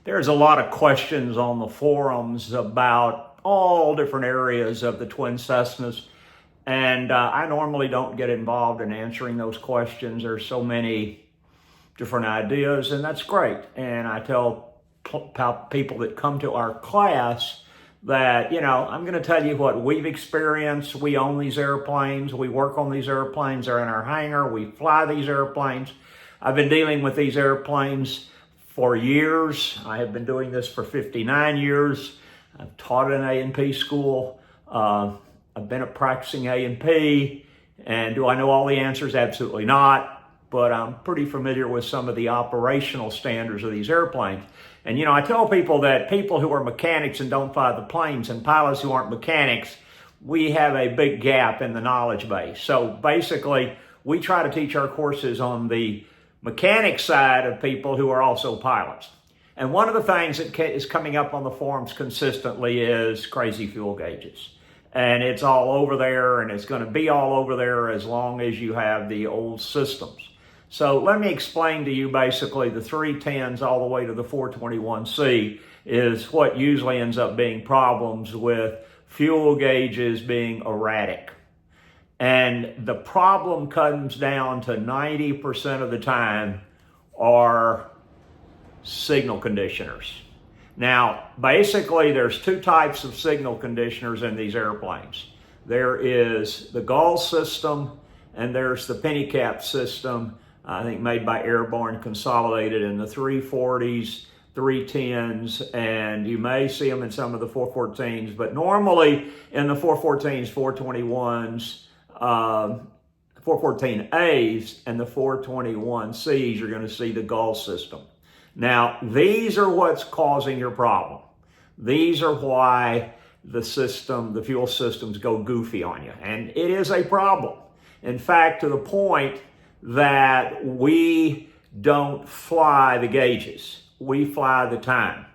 There's a lot of questions on the forums about all different areas of the Twin Cessnas, and I normally don't get involved in answering those questions. There's so many different ideas, and that's great. And I tell people that come to our class that, I'm going to tell you what we've experienced. We own these airplanes. We work on these airplanes. They're in our hangar. We fly these airplanes. I've been dealing with these airplanes for years. I have been doing this for 59 years. I've taught in A&P school. I've been a practicing A&P. And do I know all the answers? Absolutely not. But I'm pretty familiar with some of the operational standards of these airplanes. And, I tell people that people who are mechanics and don't fly the planes and pilots who aren't mechanics, we have a big gap in the knowledge base. So basically, we try to teach our courses on the mechanic side of people who are also pilots. And one of the things that is coming up on the forums consistently is crazy fuel gauges. And it's all over there, and it's going to be all over there as long as you have the old systems. So let me explain to you basically the 310s all the way to the 421C is what usually ends up being problems with fuel gauges being erratic. And the problem comes down to 90% of the time are signal conditioners. Now, basically, there's two types of signal conditioners in these airplanes. There is the Gull system, and there's the penny cap system, I think made by Airborne Consolidated in the 340s, 310s, and you may see them in some of the 414s, but normally in the 414s, 421s, 414As and the 421Cs, you're going to see the Gull system. Now, these are what's causing your problem. These are why the fuel systems go goofy on you. And it is a problem. In fact, to the point that we don't fly the gauges. We fly the time.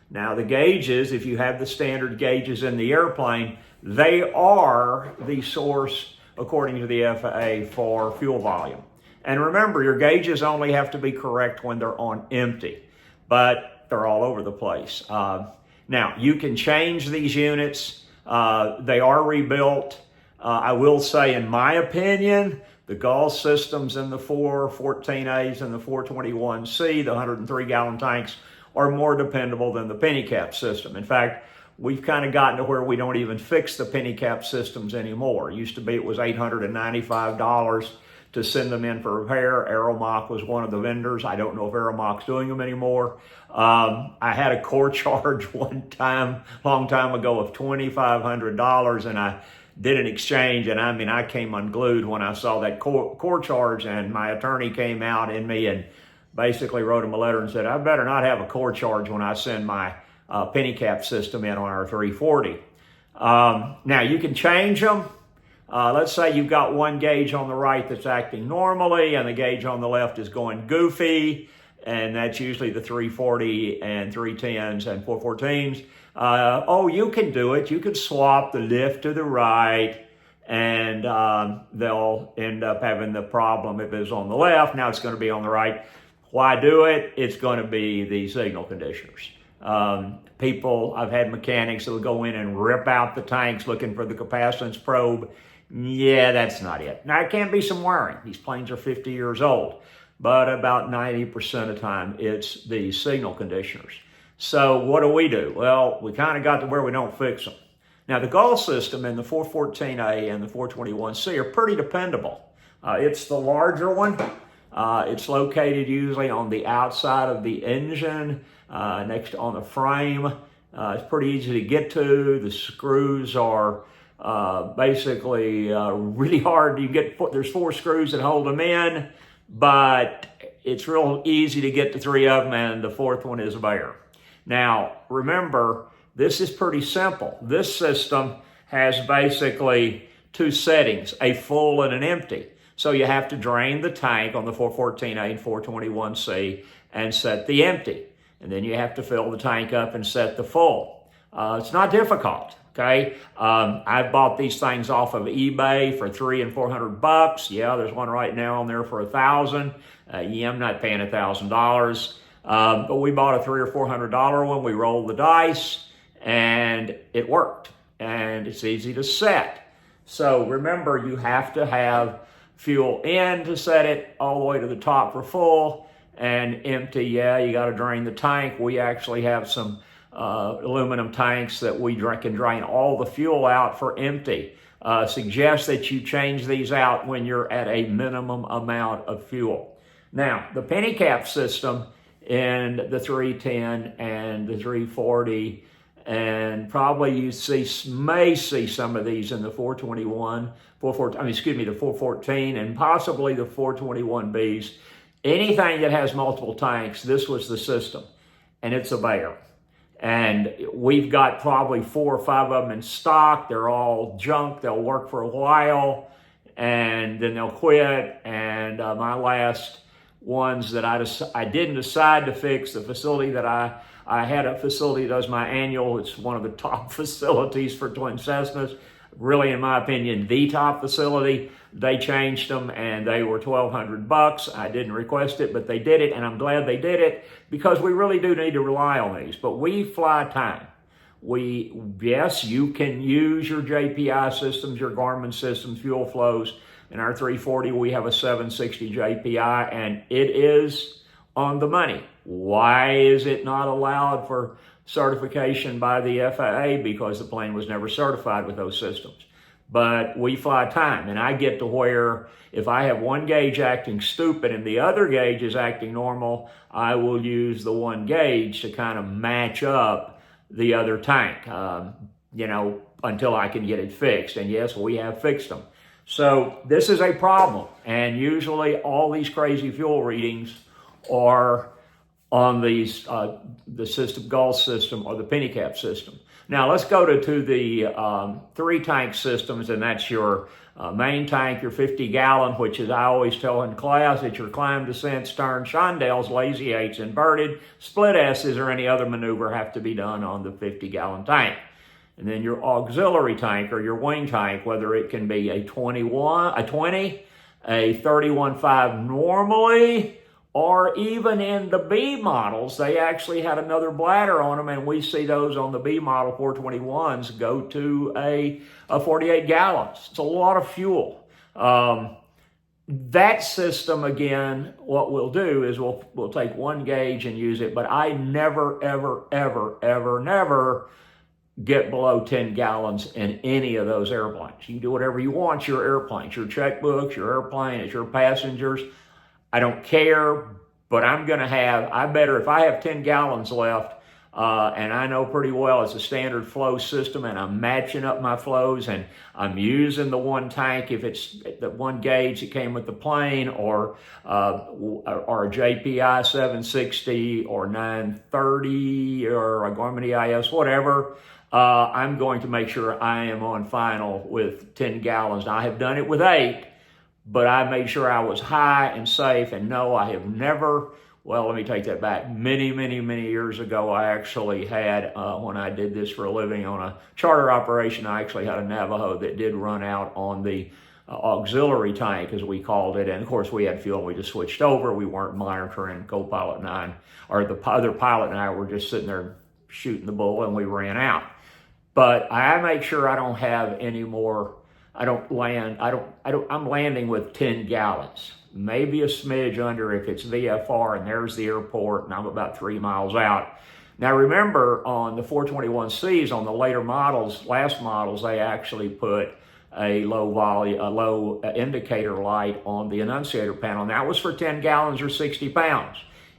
Now, the gauges, if you have the standard gauges in the airplane, they are the source, according to the FAA, for fuel volume. And remember, your gauges only have to be correct when they're on empty, but they're all over the place. Now, you can change these units. They are rebuilt. I will say, in my opinion, the Gull systems in the 414As and the 421C, the 103-gallon tanks, are more dependable than the penny cap system. In fact, we've kind of gotten to where we don't even fix the penny cap systems anymore. It used to be it was $895 to send them in for repair. Aeromock was one of the vendors. I don't know if Aeromock's doing them anymore. I had a core charge one time, long time ago, of $2,500, and I did an exchange, and I came unglued when I saw that core charge, and my attorney came out in me and basically wrote him a letter and said, I better not have a core charge when I send my penny cap system in on our 340. Now, you can change them. Let's say you've got one gauge on the right that's acting normally, and the gauge on the left is going goofy, and that's usually the 340 and 310s and 414s. You can do it. You can swap the lift to the right, and they'll end up having the problem if it's on the left. Now it's going to be on the right. Why do it? It's going to be the signal conditioners. I've had mechanics that will go in and rip out the tanks looking for the capacitance probe. Yeah, that's not it. Now, it can be some wearing. These planes are 50 years old, but about 90% of the time, it's the signal conditioners. So what do? Well, we kind of got to where we don't fix them. Now, the Gull system in the 414A and the 421C are pretty dependable. It's the larger one. It's located usually on the outside of the engine, next on the frame. It's pretty easy to get to. The screws are basically really hard. There's 4 screws that hold them in, but it's real easy to get to 3 of them, and the 4th one is bare. Now, remember, this is pretty simple. This system has basically 2 settings, a full and an empty. So you have to drain the tank on the 414A and 421C and set the empty. And then you have to fill the tank up and set the full. It's not difficult, okay? I've bought these things off of eBay for $300 and $400. Yeah, there's one right now on there for $1,000. I'm not paying $1,000. But we bought a $300 or $400 one. We rolled the dice, and it worked. And it's easy to set. So remember, you have to have fuel in to set it all the way to the top for full, and empty. Yeah, you got to drain the tank. We actually have some aluminum tanks that we can drain all the fuel out for empty. Suggest that you change these out when you're at a minimum amount of fuel. Now, the penny cap system in the 310 and the 340, and probably you may see some of these in the 421, the 414, and possibly the 421Bs. Anything that has multiple tanks, this was the system, and it's a bear. And we've got probably 4 or 5 of them in stock. They're all junk. They'll work for a while, and then they'll quit. And my last ones that I didn't decide to fix, the facility that I had a facility that does my annual. It's one of the top facilities for Twin Cessnas. Really, in my opinion, the top facility. They changed them, and they were $1,200. I didn't request it, but they did it, and I'm glad they did it because we really do need to rely on these. But we fly time. Yes, you can use your JPI systems, your Garmin systems, fuel flows. In our 340, we have a 760 JPI, and it is on the money. Why is it not allowed for certification by the FAA? Because the plane was never certified with those systems. But we fly time, and I get to where if I have one gauge acting stupid and the other gauge is acting normal, I will use the one gauge to kind of match up the other tank, until I can get it fixed. And yes, we have fixed them. So this is a problem, and usually all these crazy fuel readings are on these the system, Gulf system or the penny cap system. Now let's go to the 3 tank systems, and that's your main tank, your 50-gallon, which is, I always tell in class, it's your climb, descent, stern, chandelles, lazy 8s, inverted, split S's, or any other maneuver have to be done on the 50-gallon tank. And then your auxiliary tank or your wing tank, whether it can be a 20, a 31.5 normally, or even in the B models, they actually had another bladder on them, and we see those on the B model 421s go to a 48 gallons. It's a lot of fuel. That system, again, what we'll do is we'll take one gauge and use it, but I never, never get below 10 gallons in any of those airplanes. You can do whatever you want, your airplanes, your checkbooks, your airplane, it's your passengers. I don't care, but I'm going to have, if I have 10 gallons left, and I know pretty well it's a standard flow system, and I'm matching up my flows, and I'm using the one tank if it's the one gauge that came with the plane, or a JPI 760 or 930 or a Garmin EIS, whatever. I'm going to make sure I am on final with 10 gallons. Now, I have done it with 8, but I made sure I was high and safe. And no, I have never, well, let me take that back. Many years ago, I actually had, when I did this for a living on a charter operation, I actually had a Navajo that did run out on the auxiliary tank, as we called it. And of course, we had fuel, and we just switched over. We weren't monitoring. Co-pilot and I, or the other pilot and I were just sitting there shooting the bull, and we ran out. But I make sure I don't have any more. I'm landing with 10 gallons, maybe a smidge under if it's VFR, and there's the airport, and I'm about 3 miles out. Now remember, on the 421Cs, on the later models, last models, they actually put a low indicator light on the annunciator panel, and that was for 10 gallons or 60 pounds.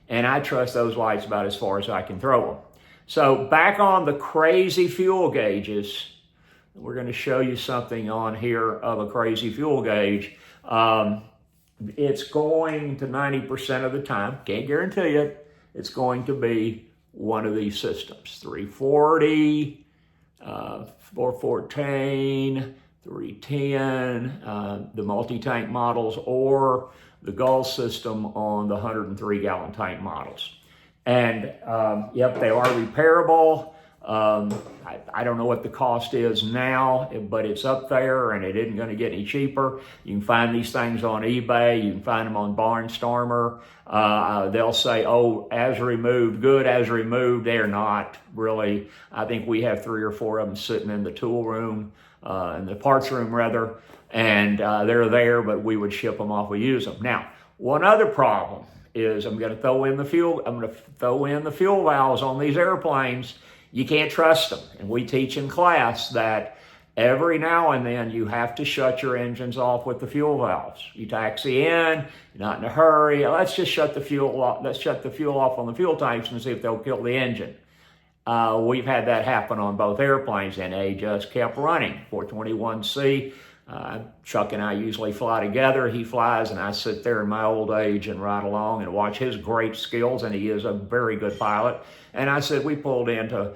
And I trust those lights about as far as I can throw them. So back on the crazy fuel gauges, we're going to show you something on here of a crazy fuel gauge. It's going to 90% of the time, can't guarantee it, it's going to be one of these systems. 340, 414, 310, the multi-tank models, or the Gulf system on the 103-gallon tank models. And yep, they are repairable. I don't know what the cost is now, but it's up there and it isn't going to get any cheaper. You can find these things on eBay. You can find them on Barnstormer. They'll say, oh, as removed, good as removed. They're not really. I think we have 3 or 4 of them sitting in the tool room, in the parts room rather, and they're there, but we would ship them off. We use them. Now, one other problem is I'm going to throw in the fuel valves on these airplanes. You can't trust them. And we teach in class that every now and then you have to shut your engines off with the fuel valves. You taxi in, you're not in a hurry. Let's just shut the fuel off. Let's shut the fuel off on the fuel tanks and see if they'll kill the engine. We've had that happen on both airplanes, and they just kept running. 421C, Chuck and I usually fly together. He flies, and I sit there in my old age and ride along and watch his great skills, and he is a very good pilot. And I said, we pulled in to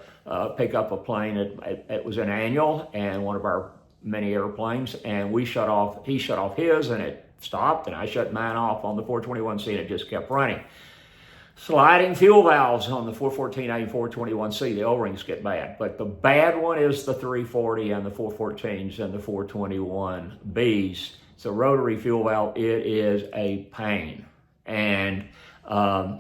pick up a plane. It was an annual and one of our many airplanes, and he shut off his, and it stopped, and I shut mine off on the 421C, and it just kept running. Sliding fuel valves on the 414A and 421C, the O-rings get bad. But the bad one is the 340 and the 414s and the 421Bs. It's a rotary fuel valve. It is a pain. And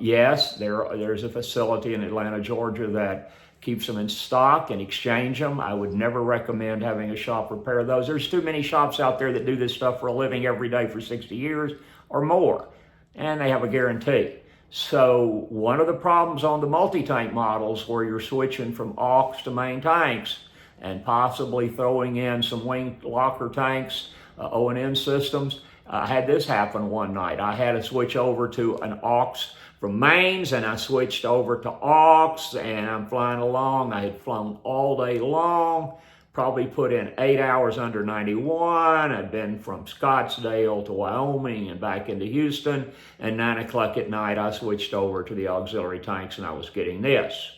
yes, there's a facility in Atlanta, Georgia that keeps them in stock and exchange them. I would never recommend having a shop repair those. There's too many shops out there that do this stuff for a living every day for 60 years or more, and they have a guarantee. So one of the problems on the multi-tank models where you're switching from aux to main tanks and possibly throwing in some wing locker tanks, O&N systems, I had this happen one night. I had to switch over to an aux from mains, and I switched over to aux, and I'm flying along. I had flown all day long, probably put in 8 hours under 91. I'd been from Scottsdale to Wyoming and back into Houston, and 9 o'clock at night I switched over to the auxiliary tanks, and I was getting this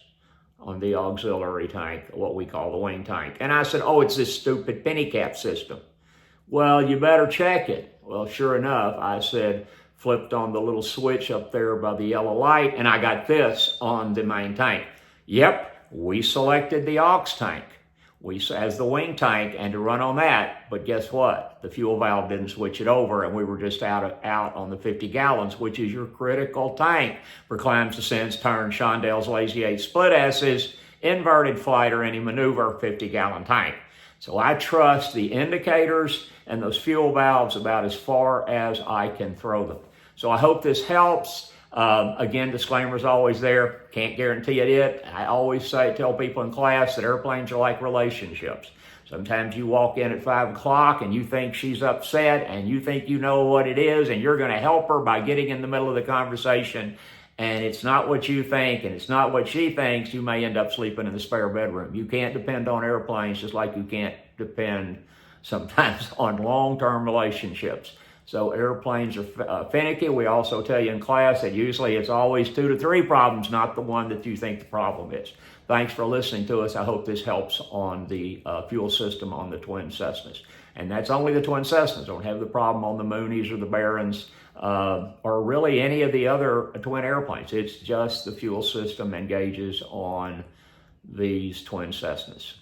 on the auxiliary tank, what we call the wing tank. And I said, oh, it's this stupid penny cap system. Well, you better check it. Well, sure enough, I said, flipped on the little switch up there by the yellow light, and I got this on the main tank. Yep, we selected the aux tank as the wing tank and to run on that, but guess what? The fuel valve didn't switch it over, and we were just out on the 50 gallons, which is your critical tank for climbs, descents, turns, chandelles, lazy 8 split S's, inverted flight, or any maneuver 50-gallon tank. So I trust the indicators and those fuel valves about as far as I can throw them. So I hope this helps. Again, disclaimer's always there. Can't guarantee it. I always tell people in class that airplanes are like relationships. Sometimes you walk in at 5 o'clock and you think she's upset and you think you know what it is and you're going to help her by getting in the middle of the conversation, and it's not what you think and it's not what she thinks. You may end up sleeping in the spare bedroom. You can't depend on airplanes just like you can't depend sometimes on long-term relationships. So airplanes are finicky. We also tell you in class that usually it's always 2 to 3 problems, not the one that you think the problem is. Thanks for listening to us. I hope this helps on the fuel system on the Twin Cessnas. And that's only the Twin Cessnas. Don't have the problem on the Moonies or the Barons or really any of the other twin airplanes. It's just the fuel system engages on these Twin Cessnas.